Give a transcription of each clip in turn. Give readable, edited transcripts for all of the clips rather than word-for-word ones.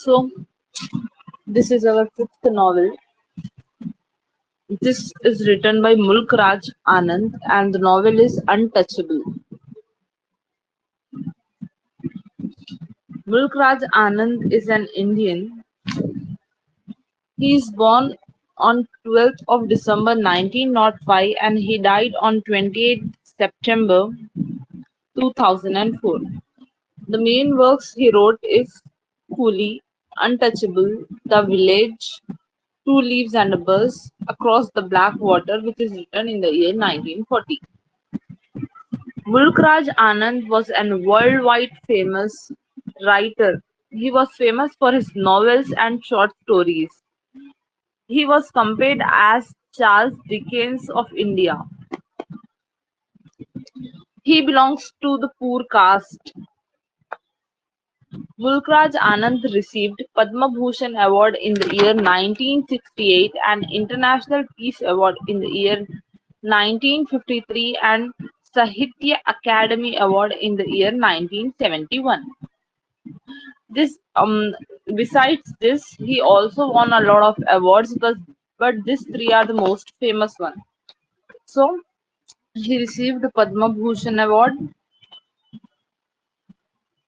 So, this is our fifth novel. This is written by Mulk Raj Anand, and the novel is Untouchable. Mulk Raj Anand is an Indian. He is born on 12th of December 1905 and he died on 28th September 2004. The main works he wrote is Coolie, Untouchable, The Village, Two Leaves and a Buzz, Across the Black Water, which is written in the year 1940. Mulk Raj Anand was a worldwide famous writer. He was famous for his novels and short stories. He was compared as Charles Dickens of India. He belongs to the poor caste. Mulk Raj Anand received Padma Bhushan Award in the year 1968 and International Peace Award in the year 1953 and Sahitya Academy Award in the year 1971. This besides this, he also won a lot of awards, but these three are the most famous one. So he received the Padma Bhushan Award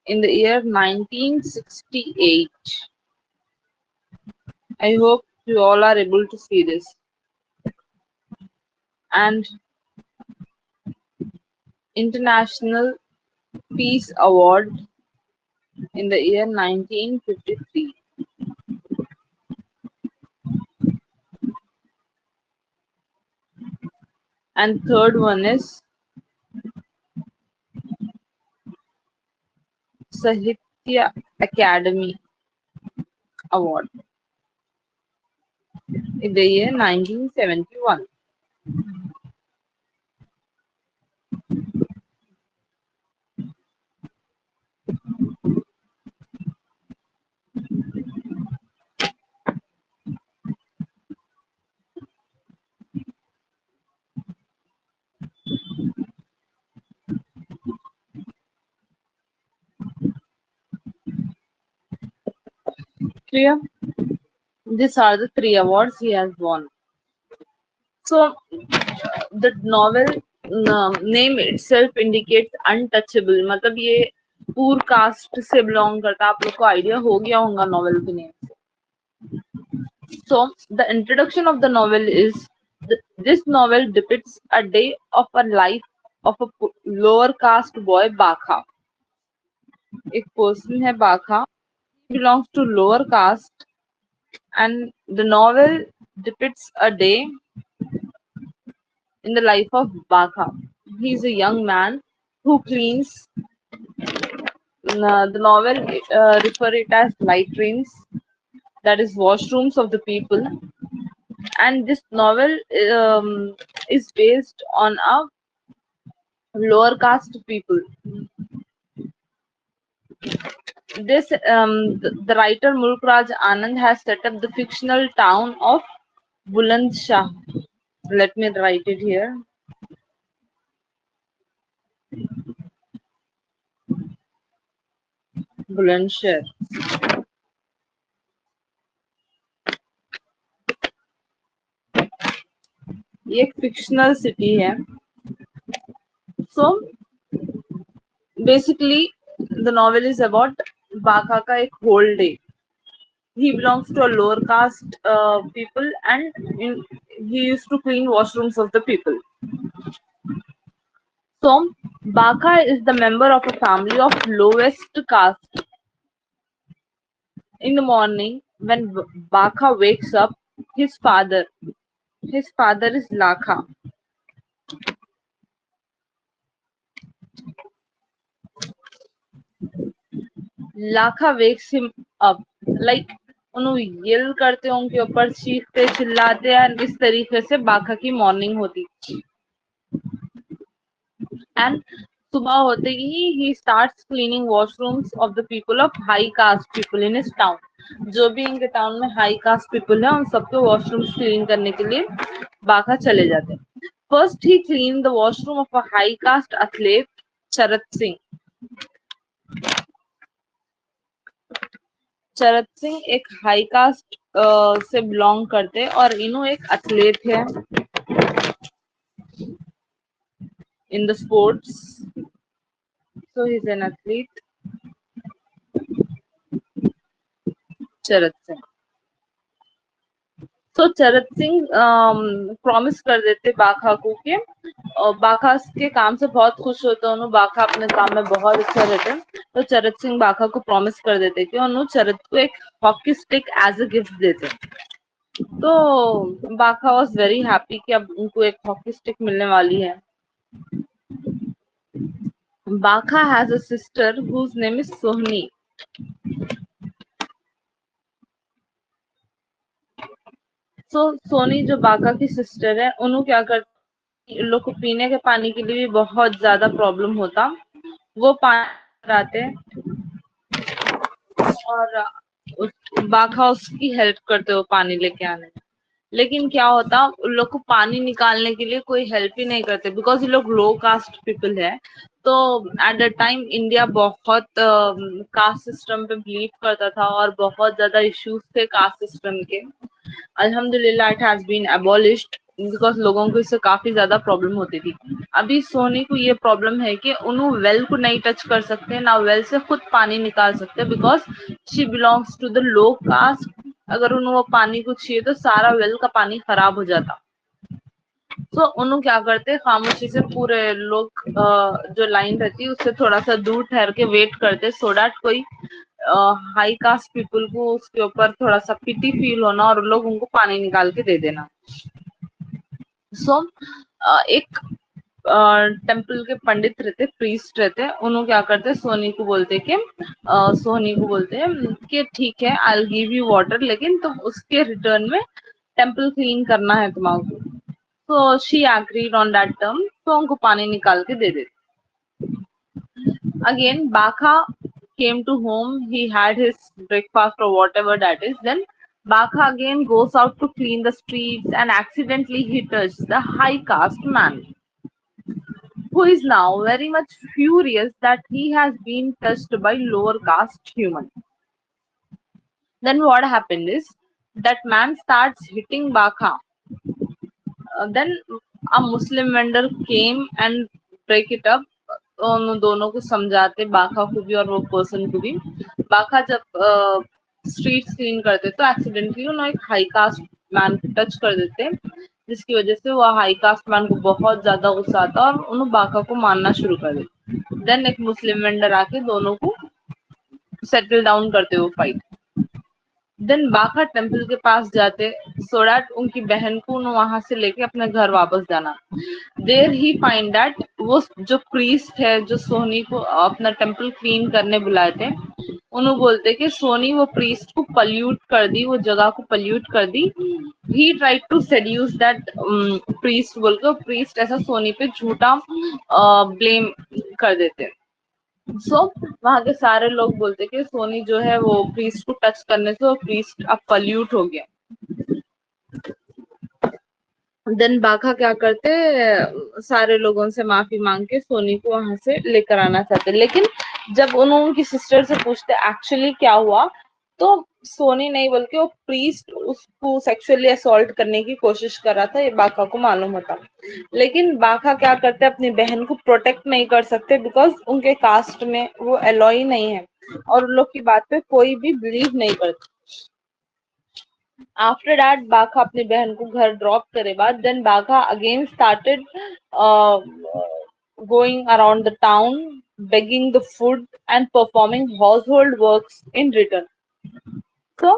in the year 1968. I hope you all are able to see this. And International Peace Award in the year 1953. And third one is Sahitya Academy Award in the year 1971. Clear? These are the three awards he has won. So the novel name itself indicates untouchable. मतलब ये पूर cast से belong करता है. आप लोग को idea हो गया होगा नॉवेल के नेम से. So the introduction of the novel is this novel depicts a day of a life of a lower caste boy Bakha. एक person है Bakha. He belongs to lower caste and the novel depicts a day in the life of Bakha. He is a young man who cleans. The novel refer it as latrines, that is washrooms of the people, and this novel is based on a lower caste people. This the writer Mulk Raj Anand has set up the fictional town of Bulandshahr. Let me write it here. Bulandshahr. ये एक fictional city है. So basically the novel is about Bakha का एक whole day. He belongs to a lower caste people and he used to clean washrooms of the people. So Bakha is the member of a family of lowest caste. In the morning when Bakha wakes up, his father is Lakha. Lakha wakes him up like उन्होंने L करते हैं उनके ऊपर, चीखते चिल्लाते हैं, इस तरीके से बाखा की मॉर्निंग होती. एंड सुबह होते ही he starts cleaning washrooms of the people of high caste people in his town. जो भी इनके टाउन में हाई कास्ट पीपल है उन सबके वॉशरूम्स क्लीन करने के लिए बाखा चले जाते हैं. फर्स्ट ही clean the washroom of a high caste athlete Sharad Singh. Charat Singh एक हाई कास्ट से बिलोंग करते और इन्हों एक एथलीट है in the sports, so he is an athlete चरत सिंह। तो चरत सिंह प्रॉमिस कर देते बाखा को कि बाखा के काम से बहुत खुश होते हैं, बाखा अपने काम में बहुत अच्छा रहते हैं। तो चरत सिंह बाखा को प्रॉमिस कर देते कि उन्होंने चरत को एक hockey stick as a gift देते। तो बाखा वॉज वेरी हैप्पी कि अब उनको एक हॉकी स्टिक मिलने वाली है। Bakha has a sister whose name is Sohini. तो सोनी जो बाका की सिस्टर है, उन्हों क्या करते, इन लोग को पीने के पानी के लिए भी बहुत ज्यादा प्रॉब्लम होता। वो पानी आते और बाका उसकी हेल्प करते हो पानी लेके आने में। लेकिन क्या होता, उन लोग को पानी निकालने के लिए कोई हेल्प ही नहीं करते, बिकॉज ये लोग लो कास्ट पीपल है। तो एट द टाइम इंडिया बहुत कास्ट सिस्टम पे बिलीव करता था और बहुत ज्यादा इश्यूज थे कास्ट सिस्टम के। अल्हम्दुलिल्लाह it has been abolished, because लोगों को इससे काफी ज्यादा प्रॉब्लम होती थी। अभी सोनी को ये प्रॉब्लम है कि उन्होंने वेल को नहीं टच कर सकते ना, वेल से खुद पानी निकाल सकते, because she belongs to the low caste. अगर उन्हें वो पानी को चाहिए तो सारा वेल का पानी खराब हो जाता। तो उन्होंने क्या करते, खामोशी से पूरे लोग जो लाइन रहती है उससे थोड़ा सा दूर ठहर के वेट करते, सो दैट कोई हाई कास्ट पीपल को उसके ऊपर थोड़ा सा पिटी फील होना और लोग उनको पानी निकाल के दे देना। सो एक टेम्पल के पंडित रहते, प्रीस्ट रहते, उन्होंने क्या करते, सोनी को बोलते कि सोनी को बोलते हैं कि ठीक है I will give you water, लेकिन तुम उसके रिटर्न में टेम्पल क्लीन करना है तुम्हारा। तो she agreed on that term, तो उनको पानी निकाल के दे देते। Again, Baka came to home. He had his breakfast or whatever that is. Then Baka again goes out to clean the streets and accidentally he touched the high caste man, who is now very much furious that he has been touched by lower caste human. Then what happened is that man starts hitting Baka. Then a Muslim vendor came and break it up. उन दोनों को समझाते, बाखा को भी और वो person को भी। बाखा जब स्ट्रीट क्लीन करते तो एक्सीडेंटली उन्होंने एक हाई कास्ट मैन को टच कर देते, जिसकी वजह से वो हाई कास्ट मैन को बहुत ज्यादा गुस्सा आता और उन्होंने बाखा को मारना शुरू कर देते। देन एक मुस्लिम वेंडर आके दोनों को सेटल डाउन करते वो फाइट। देन बाका टेम्पल के पास जाते, सो दैट उनकी बहन को वहां से लेके अपने घर वापस जाना। देयर ही फाइंड दैट वो जो प्रीस्ट है जो सोनी को अपना टेम्पल क्लीन करने बुलाए थे, उन्होंने बोलते कि सोनी वो प्रीस्ट को पल्यूट कर दी, वो जगह को पल्यूट कर दी। He tried to seduce that priest बोलकर प्रीस्ट ऐसा सोनी पे झूठा ब्लेम कर देते। सो वहां के सारे लोग बोलते कि सोनी जो है वो प्रीस्ट को टच करने से वो प्रीस्ट अब पल्यूट हो गया। देन बाका क्या करते, सारे लोगों से माफी मांग के सोनी को वहां से लेकर आना चाहते, लेकिन जब उन्होंने उनकी सिस्टर से पूछते एक्चुअली क्या हुआ, तो सोनी नहीं बल्कि वो प्रीस्ट उसको सेक्सुअली असॉल्ट करने की कोशिश कर रहा था, ये बाका को मालूम होता। लेकिन बाका क्या करते, अपनी बहन को प्रोटेक्ट नहीं कर सकते, बिकॉज उनके कास्ट में वो एलॉय नहीं है और उन लोग की बात पे कोई भी बिलीव नहीं करता। आफ्टर दैट बाका अपनी बहन को घर ड्रॉप करे बाद, then Bakha again started going around the town, begging the food and performing household works in return. तो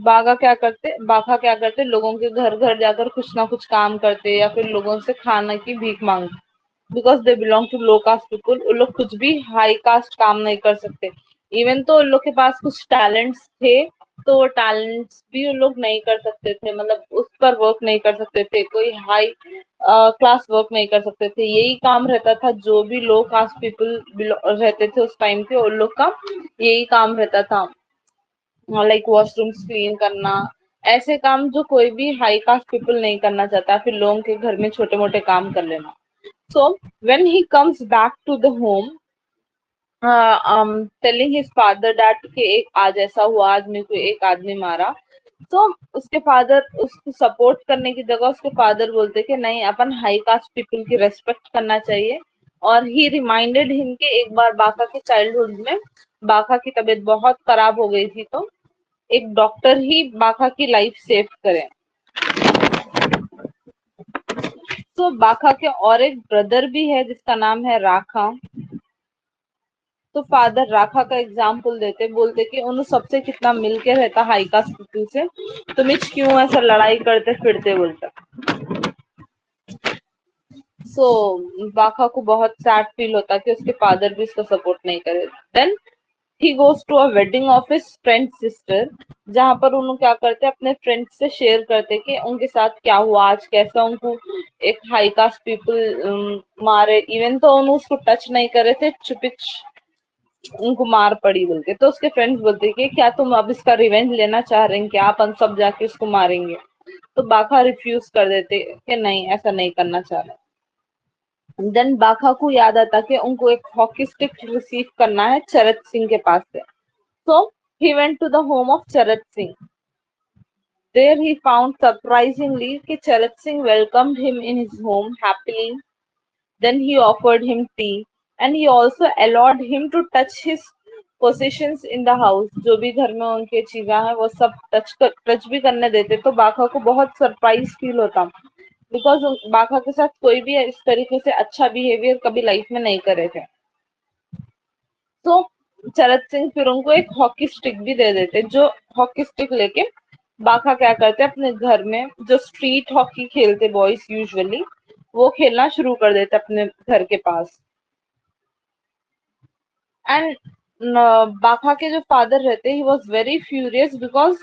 बाका क्या करते लोगों के घर घर जाकर कुछ ना कुछ काम करते या फिर लोगों से खाने की भीख मांगते, because they belong to low caste people. उन लोग कुछ भी हाई कास्ट काम नहीं कर सकते। इवन तो उन लोग के पास कुछ टैलेंट्स थे, तो वो टैलेंट्स भी उन लोग नहीं कर सकते थे, मतलब उस पर वर्क नहीं कर सकते थे, कोई हाई क्लास वर्क नहीं कर सकते थे। यही काम रहता था जो भी लो कास्ट पीपल रहते थे उस टाइम पे, उन लोग का यही काम रहता था, लाइक वॉशरूम्स क्लीन करना, ऐसे काम जो कोई भी हाई कास्ट पीपल नहीं करना चाहता, फिर लोगों के घर में छोटे मोटे काम कर लेना। So when he comes back to the home, telling his father that कि एक आज ऐसा हुआ, आज मेरे को एक आदमी मारा। तो उसके फादर उसको सपोर्ट करने की जगह उसके फादर बोलते कि नहीं, अपन हाई कास्ट पीपल की रेस्पेक्ट करना चाहिए। और ही रिमाइंडेड हिम कि एक बार बाका के चाइल्डहुड में बाका की तबीयत बहुत खराब हो गई थी, तो एक डॉक्टर ही बाका की लाइफ सेव करे। तो बाका के और एक ब्रदर भी है जिसका नाम है राखा। तो फादर राखा का एग्जाम्पल देते, बोलते कि उन सबसे कितना मिलके रहता हाई कास्ट पीपल से, तुम क्यों ऐसा लड़ाई करते फिरते, बोलता। सो बाका को बहुत सैड फील होता कि उसके फादर भी उसका सपोर्ट नहीं करे। Then he goes to a wedding of his friend sister, जहां पर उन्होंने क्या करते अपने फ्रेंड्स से शेयर करते कि उनके साथ क्या हुआ, आज कैसा उनको एक हाई कास्ट पीपल मारे, इवन तो उन्होंने उसको टच नहीं करे थे, चुपिक उनको मार पड़ी बोलते। तो उसके फ्रेंड्स बोलते कि क्या तुम अब इसका रिवेंज लेना चाह रहे हैं क्या, अपन सब जाके उसको मारेंगे। तो बाका रिफ्यूज कर देते कि नहीं, ऐसा नहीं करना चाह रहे। देन बाका को याद आता कि उनको एक हॉकी स्टिक रिसीव करना है चरत सिंह के पास से। So he went to the home of Charat Singh. There he found surprisingly that Charat Singh welcomed him in his home happily. Then he offered him tea and he also allowed him to touch his possessions in the house. जो भी घर में उनके चीजें हैं वो सब touch भी करने देते। तो बाका को बहुत सरप्राइज फील होता, बिकॉज बाका के साथ कोई भी इस तरीके से अच्छा बिहेवियर कभी लाइफ में नहीं करे थे। तो चरत सिंह फिर उनको एक हॉकी स्टिक भी दे देते, जो हॉकी स्टिक लेके बाका क्या करते अपने घर में जो स्ट्रीट हॉकी खेलते बॉयज यूजुअली, वो खेलना शुरू कर देते अपने घर के पास। एंड बाका के जो फादर रहते he was very furious, because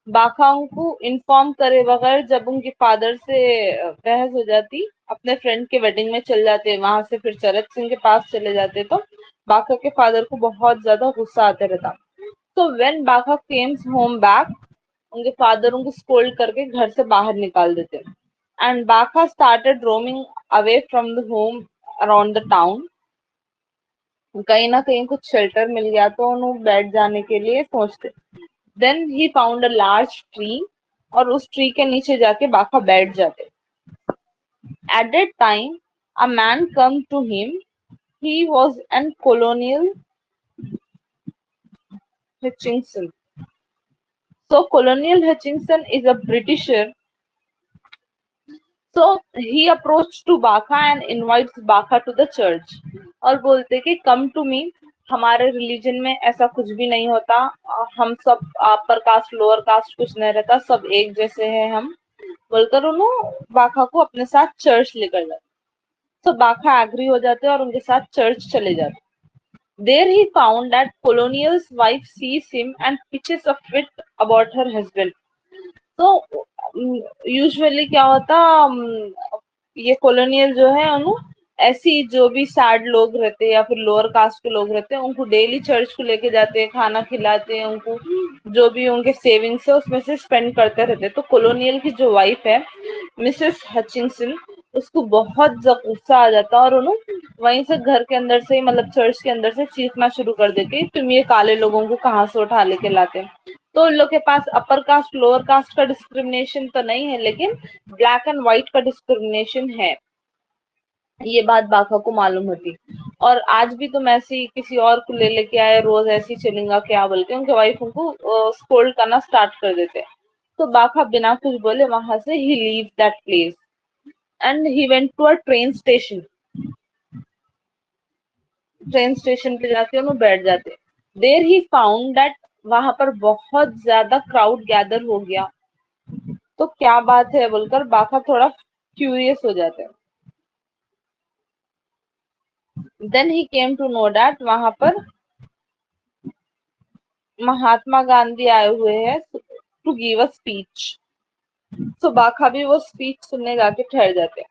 Bakha उनको इन्फॉर्म करे बगैर जब उनके फादर से बहस हो जाती, अपने फ्रेंड के वेडिंग में चल जाते, वहां से फिर चरत सिंह के पास चले जाते, तो बाका के फादर को बहुत ज्यादा गुस्सा आते रहता। तो when Bakha comes home back, उनके फादर उनको स्कोल्ड करके घर से बाहर निकाल देते। And Bakha started roaming away from the home around the town. कहीं ना कहीं कुछ शेल्टर मिल गया तो उन्होंने बैठ जाने के लिए सोचते। Then he found a large tree, और उस ट्री के नीचे जाके बाका बैठ जाते। At that time a man come to him, he was an colonial Hutchinson. So Colonial Hutchinson is a Britisher. So he approached to Baka and invites Baka to the church. और बोलते कि come to me, हमारे religion में ऐसा कुछ भी नहीं होता, हम सब अपर कास्ट लोअर कास्ट कुछ नहीं रहता, सब एक जैसे हैं हम, बोलकर उन्होंने बाका को अपने साथ चर्च लेकर जाते। तो बाका एग्री हो जाते और उनके साथ चर्च चले जाते। There he found that Colonial's wife sees him and pitches a fit about her husband. तो यूजुअली क्या होता, ये कॉलोनियल जो है उन्होंने ऐसी जो भी सैड लोग रहते हैं या फिर लोअर कास्ट के लोग रहते हैं उनको डेली चर्च को लेके जाते हैं, खाना खिलाते हैं, उनको जो भी उनके सेविंग्स है उसमें से स्पेंड करते रहते हैं। तो कॉलोनियल की जो वाइफ है मिसेस हचिंसन, उसको बहुत गुस्सा आ जाता है और उन्होंने वहीं से घर के अंदर से मतलब चर्च के अंदर से चीखना शुरू कर देती, तुम ये काले लोगों को कहाँ से उठा लेके लाते हैं। तो उन लोग के पास अपर कास्ट लोअर कास्ट का डिस्क्रिमिनेशन तो नहीं है, लेकिन ब्लैक एंड व्हाइट का डिस्क्रिमिनेशन है, ये बात बाका को मालूम होती। और आज भी तुम ऐसे ही किसी और को ले लेके आए, रोज ऐसी चलेगा क्या बोल के उनके वाइफ उनको स्कोल्ड करना स्टार्ट कर देते। तो बाका बिना कुछ बोले वहां से he leave that place and he went to a train station. Train station पे जाके उन्हें बैठ जाते। देर ही फाउंड दैट वहां पर बहुत ज्यादा क्राउड गैदर हो गया। तो क्या बात है बोलकर बाका थोड़ा क्यूरियस हो जाते हैं। Then he came to know that वहां पर महात्मा गांधी आए हुए हैं टू गिव अ स्पीच। तो बाका भी वो स्पीच सुनने जाके ठहर जाते हैं।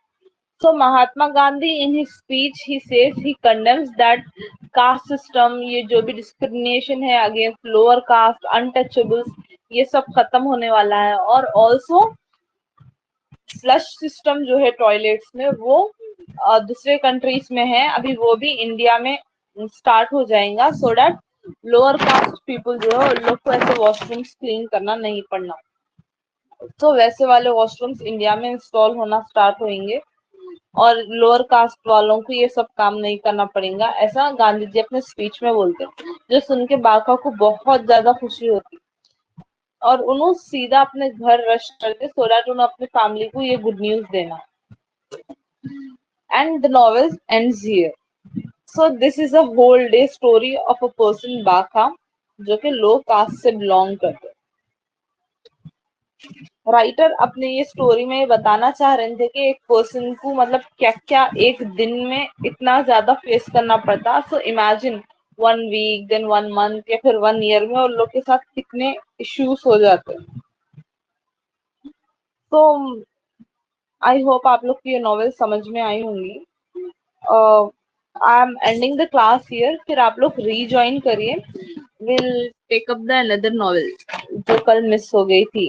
So Mahatma Gandhi in his speech he says he condemns that caste system, ये जो भी discrimination है against lower caste untouchables, ये सब खत्म होने वाला है। और also फ्लश सिस्टम जो है टॉयलेट्स में वो दूसरे कंट्रीज में है, अभी वो भी इंडिया में स्टार्ट हो जाएगा, so that lower caste people जो है उन लोग को ऐसे वॉशरूम्स क्लीन करना नहीं पड़ना। तो वैसे वाले वॉशरूम्स इंडिया में इंस्टॉल होना स्टार्ट होंगे और लोअर कास्ट वालों को ये सब काम नहीं करना पड़ेगा, ऐसा गांधी जी अपने स्पीच में बोलते हैं, जो सुन के बाका को बहुत ज्यादा खुशी होती और उन्होंने सीधा अपने घर रश करते सो दैट उन्हें अपने फैमिली को ये गुड न्यूज देना। And the novel ends here. So this is a whole day story of a person Bakha जो कि लो कास्ट से बिलोंग करते। राइटर अपने ये स्टोरी में बताना चाह रहे थे कि एक पर्सन को मतलब क्या क्या एक दिन में इतना ज्यादा फेस करना पड़ता। So imagine 1 week, then 1 month या फिर 1 ईयर में उन लोग के साथ कितने इश्यूज हो जाते हैं। तो आई होप आप लोग की ये नॉवेल समझ में आई होंगी। I am ending the class here, फिर आप लोग रीज्वाइन करिए, will take up the another novel जो कल मिस हो गई थी।